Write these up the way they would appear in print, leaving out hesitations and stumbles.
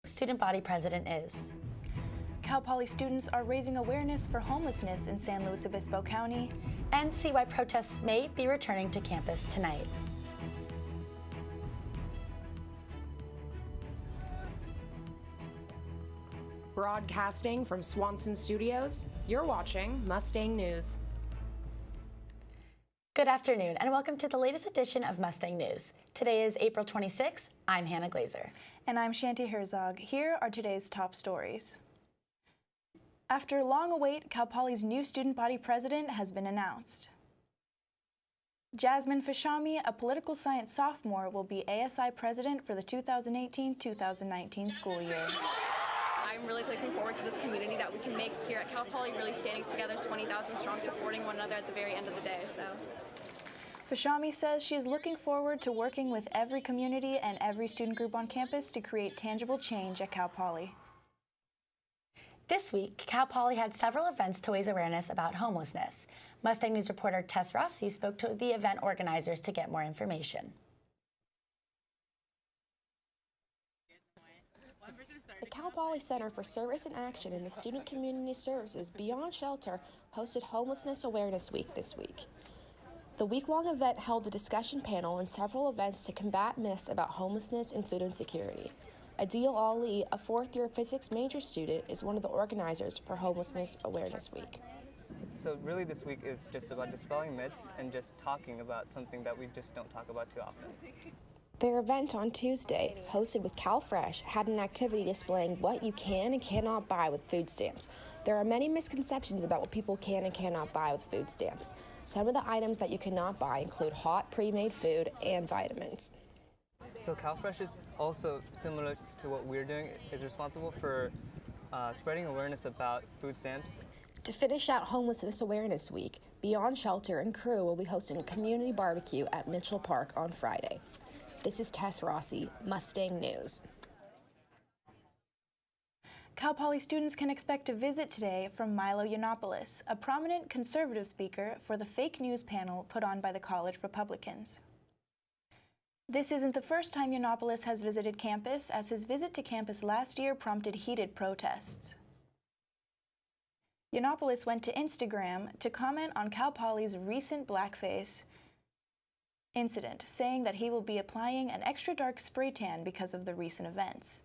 Student body president is. Cal Poly students are raising awareness for homelessness in San Luis Obispo County. And see why protests may be returning to campus tonight. Broadcasting from Swanson Studios, you're watching Mustang News. Good afternoon and welcome to the latest edition of Mustang News. Today is April 26th. I'm Hannah Glazer. And I'm Shanti Herzog. Here are today's top stories. After long await, Cal Poly's new student body president has been announced. Jasmine Fashami, a political science sophomore, will be ASI president for the 2018-2019 school year. I'm really looking forward to this community that we can make here at Cal Poly, really standing together as 20,000 strong, supporting one another at the very end of the day. Fashami says she is looking forward to working with every community and every student group on campus to create tangible change at Cal Poly. This week, Cal Poly had several events to raise awareness about homelessness. Mustang News reporter Tess Rossi spoke to the event organizers to get more information. The Cal Poly Center for Service and Action in the Student Community Services Beyond Shelter hosted Homelessness Awareness Week this week. The week-long event held a discussion panel and several events to combat myths about homelessness and food insecurity. Adil Ali, a fourth-year physics major student, is one of the organizers for Homelessness Awareness Week. So really this week is just about dispelling myths and just talking about something that we just don't talk about too often. Their event on Tuesday, hosted with CalFresh, had an activity displaying what you can and cannot buy with food stamps. There are many misconceptions about what people can and cannot buy with food stamps. Some of the items that you cannot buy include hot, pre-made food and vitamins. So CalFresh is also similar to what we're doing, is responsible for spreading awareness about food stamps. To finish out Homelessness Awareness Week, Beyond Shelter and crew will be hosting a community barbecue at Mitchell Park on Friday. This is Tess Rossi, Mustang News. Cal Poly students can expect a visit today from Milo, a prominent conservative speaker for the fake news panel put on by the college Republicans. This isn't the first time Yiannopoulos has visited campus, as his visit to campus last year prompted heated protests. Yiannopoulos went to Instagram to comment on Cal Poly's recent blackface incident, saying that he will be applying an extra dark spray tan because of the recent events.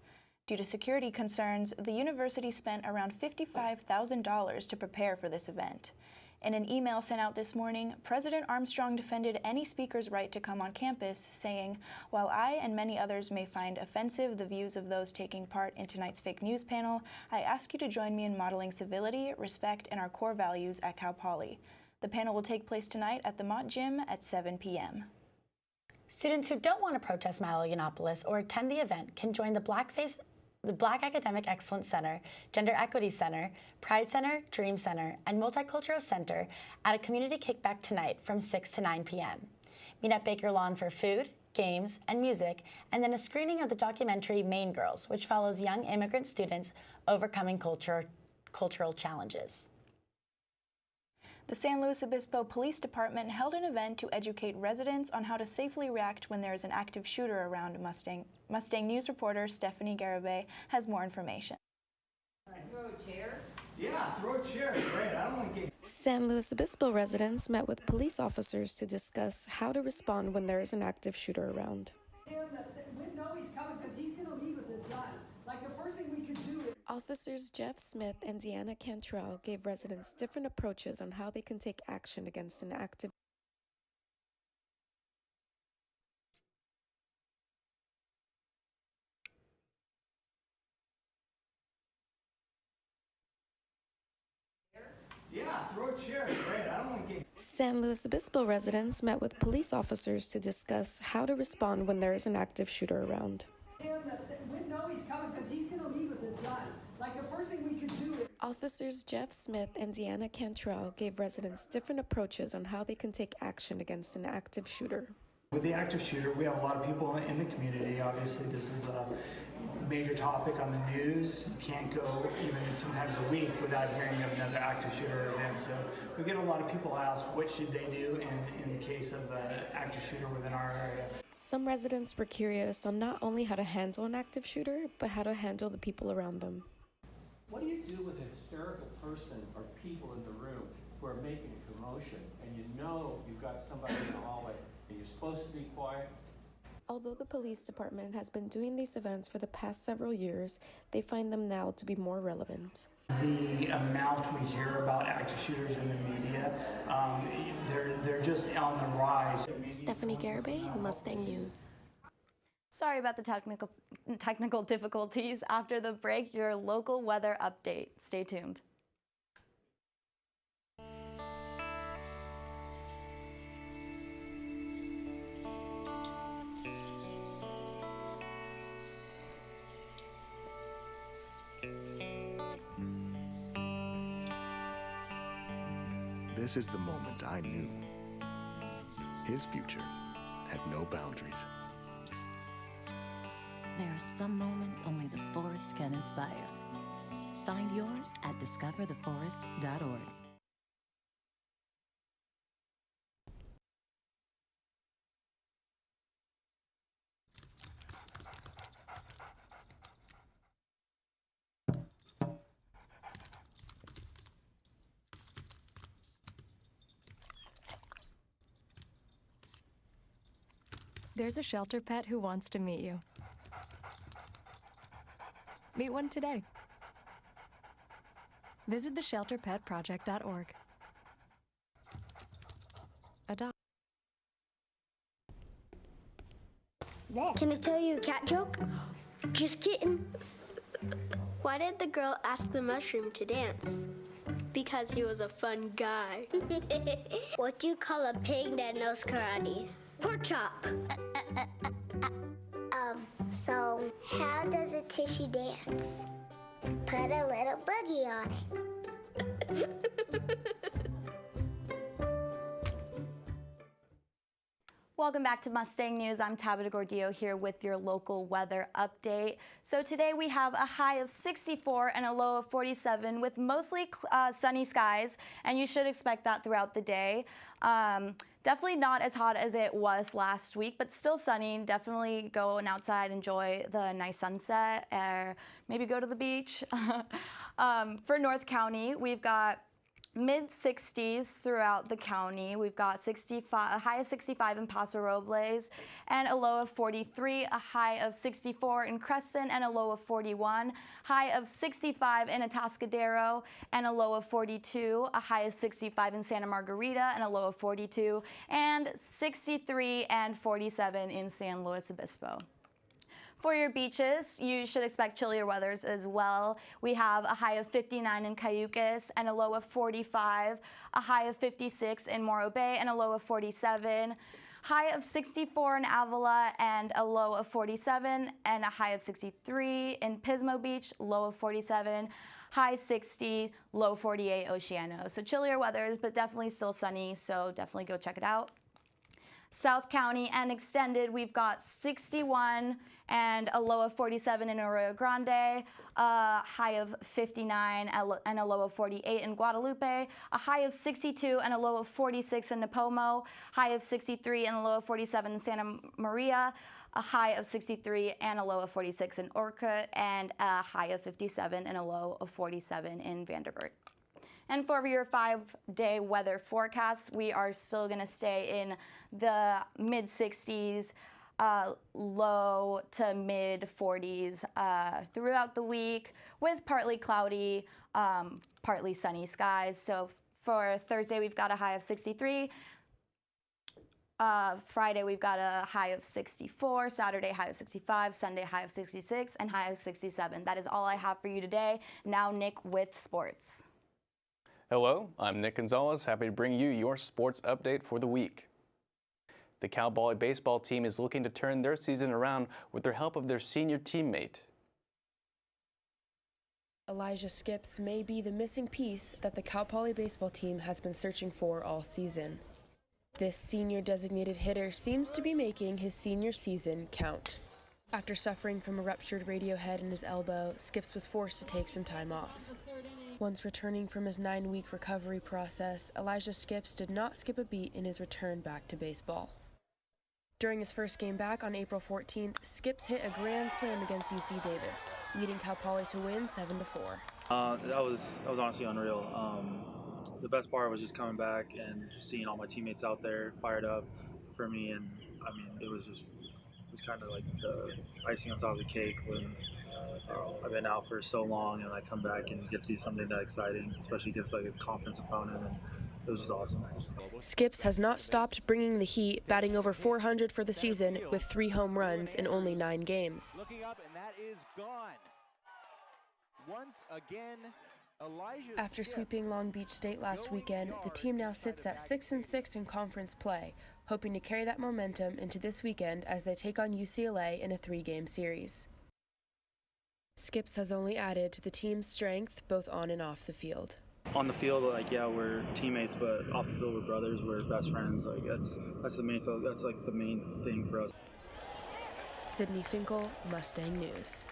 Due to security concerns, the university spent around $55,000 to prepare for this event. In an email sent out this morning, President Armstrong defended any speaker's right to come on campus, saying, "While I and many others may find offensive the views of those taking part in tonight's fake news panel, I ask you to join me in modeling civility, respect, and our core values at Cal Poly." The panel will take place tonight at the Mott Gym at 7 p.m. Students who don't want to protest Milo Yiannopoulos or attend the event can join the Black Academic Excellence Center, Gender Equity Center, Pride Center, Dream Center, and Multicultural Center at a community kickback tonight from 6 to 9 p.m. Meet at Baker Lawn for food, games, and music, and then a screening of the documentary Maine Girls, which follows young immigrant students overcoming cultural challenges. The San Luis Obispo Police Department held an event to educate residents on how to safely react when there is an active shooter around Mustang. Mustang News reporter Stephanie Garibay has more information. Throw a chair? Yeah, throw a chair. Great. I don't want to get... San Luis Obispo residents met with police officers to discuss how to respond when there is an active shooter around. We know he's coming because he's going to leave with his gun. Like, the first thing we could do is... Officers Jeff Smith and Deanna Cantrell gave residents different approaches on how they can take action against an active Yeah, throw a chair. Great. I don't want to get... San Luis Obispo residents met with police officers to discuss how to respond when there is an active shooter around. We know he's coming because he's going to leave with his gun. Like, the first thing we could do is... Officers Jeff Smith and Deanna Cantrell gave residents different approaches on how they can take action against an active shooter. With the active shooter, we have a lot of people in the community. Obviously, this is major topic on the news. You can't go even sometimes a week without hearing of another active shooter event. So we get a lot of people ask what should they do in the case of an active shooter within our area. Some residents were curious on not only how to handle an active shooter, but how to handle the people around them. What do you do with a hysterical person or people in the room who are making a commotion and you know you've got somebody in the hallway and you're supposed to be quiet? Although the police department has been doing these events for the past several years, they find them now to be more relevant. The amount we hear about active shooters in the media, they're just on the rise. Stephanie Garibay, Mustang News. Sorry about the technical difficulties. After the break, your local weather update. Stay tuned. This is the moment I knew. His future had no boundaries. There are some moments only the forest can inspire. Find yours at discovertheforest.org. There's a shelter pet who wants to meet you. Meet one today. Visit theshelterpetproject.org. Adopt. Can I tell you a cat joke? Just kidding. Why did the girl ask the mushroom to dance? Because he was a fun guy. What do you call a pig that knows karate? Pork chop. So how does a tissue dance? Put a little boogie on it. Welcome back to Mustang News. I'm Tabitha Gordillo here with your local weather update. So today we have a high of 64 and a low of 47 with mostly sunny skies, and you should expect that throughout the day. Definitely not as hot as it was last week, but still sunny. Definitely go outside, enjoy the nice sunset, or maybe go to the beach. For North County, we've got mid-60s throughout the county. We've got a high of 65 in Paso Robles and a low of 43, a high of 64 in Creston and a low of 41, high of 65 in Atascadero and a low of 42, a high of 65 in Santa Margarita and a low of 42, and 63 and 47 in San Luis Obispo. For your beaches, you should expect chillier weathers as well. We have a high of 59 in Cayucas and a low of 45, a high of 56 in Morro Bay and a low of 47, high of 64 in Avila and a low of 47, and a high of 63 in Pismo Beach, low of 47, high 60, low 48 Oceano. So chillier weathers, but definitely still sunny, so definitely go check it out. South County and extended, we've got 61 and a low of 47 in Arroyo Grande, a high of 59 and a low of 48 in Guadalupe, a high of 62 and a low of 46 in Nipomo, high of 63 and a low of 47 in Santa Maria, a high of 63 and a low of 46 in Orcutt, and a high of 57 and a low of 47 in Vanderbilt. And for your 5-day weather forecast, we are still going to stay in the mid-60s, low to mid-40s throughout the week with partly cloudy, partly sunny skies. So for Thursday, we've got a high of 63. Friday, we've got a high of 64, Saturday, high of 65, Sunday, high of 66, and high of 67. That is all I have for you today. Now, Nick with sports. Hello, I'm Nick Gonzalez, happy to bring you your sports update for the week. The Cal Poly baseball team is looking to turn their season around with the help of their senior teammate. Elijah Skips may be the missing piece that the Cal Poly baseball team has been searching for all season. This senior designated hitter seems to be making his senior season count. After suffering from a ruptured radio head in his elbow, Skips was forced to take some time off. Once returning from his 9-week recovery process, Elijah Skips did not skip a beat in his return back to baseball. During his first game back on April 14th, Skips hit a grand slam against UC Davis, leading Cal Poly to win 7-4. That was honestly unreal. The best part was just coming back and just seeing all my teammates out there fired up for me, and I mean it was kind of like the icing on top of the cake when I've been out for so long and I come back and get to do something that exciting, especially against like a conference opponent, and it was just awesome. Skips has not stopped bringing the heat, batting over 400 for the season with 3 home runs in only 9 games. Looking up, and that is gone. Once again, Elijah After Skips sweeping Long Beach State last weekend, the team now sits at 6-6 in conference play, hoping to carry that momentum into this weekend as they take on UCLA in a 3-game series. Skips has only added to the team's strength both on and off the field. On the field, like yeah, we're teammates, but off the field, we're brothers. We're best friends. Like that's the main. That's like the main thing for us. Sydney Finkel, Mustang News.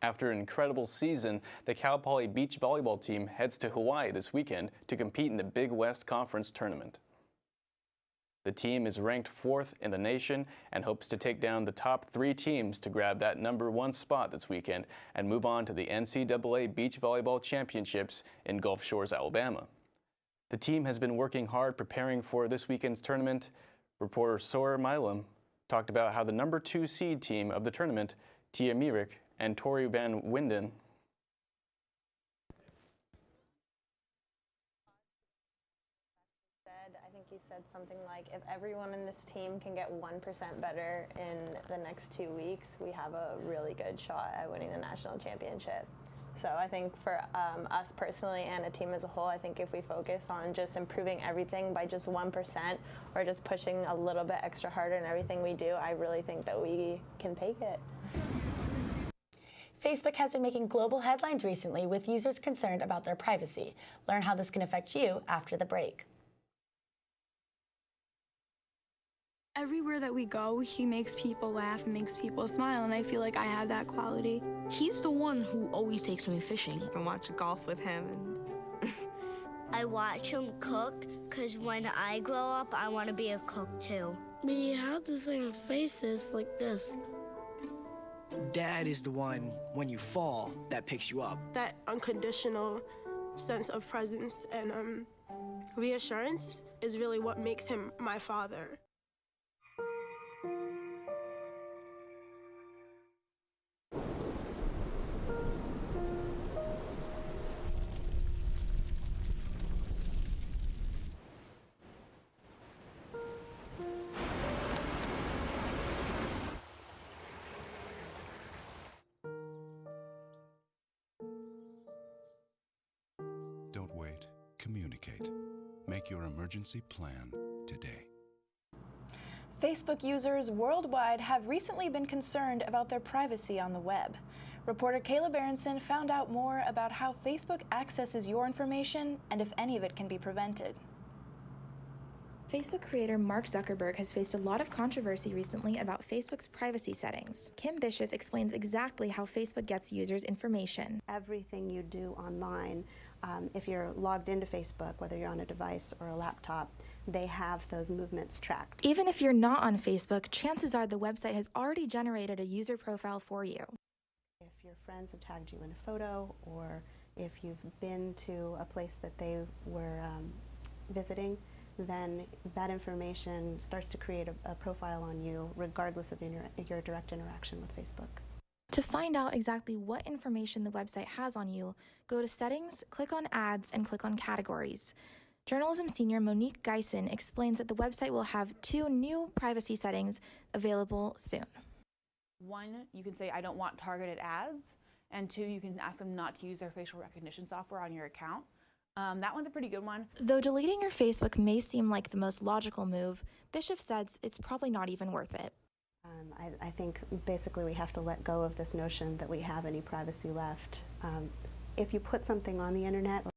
After an incredible season, the Cal Poly beach volleyball team heads to Hawaii this weekend to compete in the Big West Conference tournament. The team is ranked 4th in the nation and hopes to take down the top 3 teams to grab that #1 spot this weekend and move on to the NCAA Beach Volleyball Championships in Gulf Shores, Alabama. The team has been working hard preparing for this weekend's tournament. Reporter Sora Milo talked about how the #2 seed team of the tournament, Tia Mirik and Tori Van Winden, He said something like, if everyone in this team can get 1% better in the next 2 weeks, we have a really good shot at winning the national championship. So I think for us personally and a team as a whole, I think if we focus on just improving everything by just 1% or just pushing a little bit extra harder in everything we do, I really think that we can take it. Facebook has been making global headlines recently with users concerned about their privacy. Learn how this can affect you after the break. Everywhere that we go, he makes people laugh and makes people smile, and I feel like I have that quality. He's the one who always takes me fishing. I watch golf with him. I watch him cook, because when I grow up, I want to be a cook too. We have the same faces like this. Dad is the one, when you fall, that picks you up. That unconditional sense of presence and reassurance is really what makes him my father. Don't wait. Communicate. Make your emergency plan today. Facebook users worldwide have recently been concerned about their privacy on the web. Reporter Kayla Berenson found out more about how Facebook accesses your information and if any of it can be prevented. Facebook creator Mark Zuckerberg has faced a lot of controversy recently about Facebook's privacy settings. Kim Bishop explains exactly how Facebook gets users' information. Everything you do online, if you're logged into Facebook, whether you're on a device or a laptop, they have those movements tracked. Even if you're not on Facebook, chances are the website has already generated a user profile for you. If your friends have tagged you in a photo, or if you've been to a place that they were visiting, then that information starts to create a profile on you regardless of your direct interaction with Facebook. To find out exactly what information the website has on you, go to Settings, click on Ads, and click on Categories. Journalism senior Monique Geisen explains that the website will have 2 new privacy settings available soon. 1, you can say, I don't want targeted ads, and 2, you can ask them not to use their facial recognition software on your account. That one's a pretty good one. Though deleting your Facebook may seem like the most logical move, Bishop says it's probably not even worth it. I think basically we have to let go of this notion that we have any privacy left. If you put something on the internet,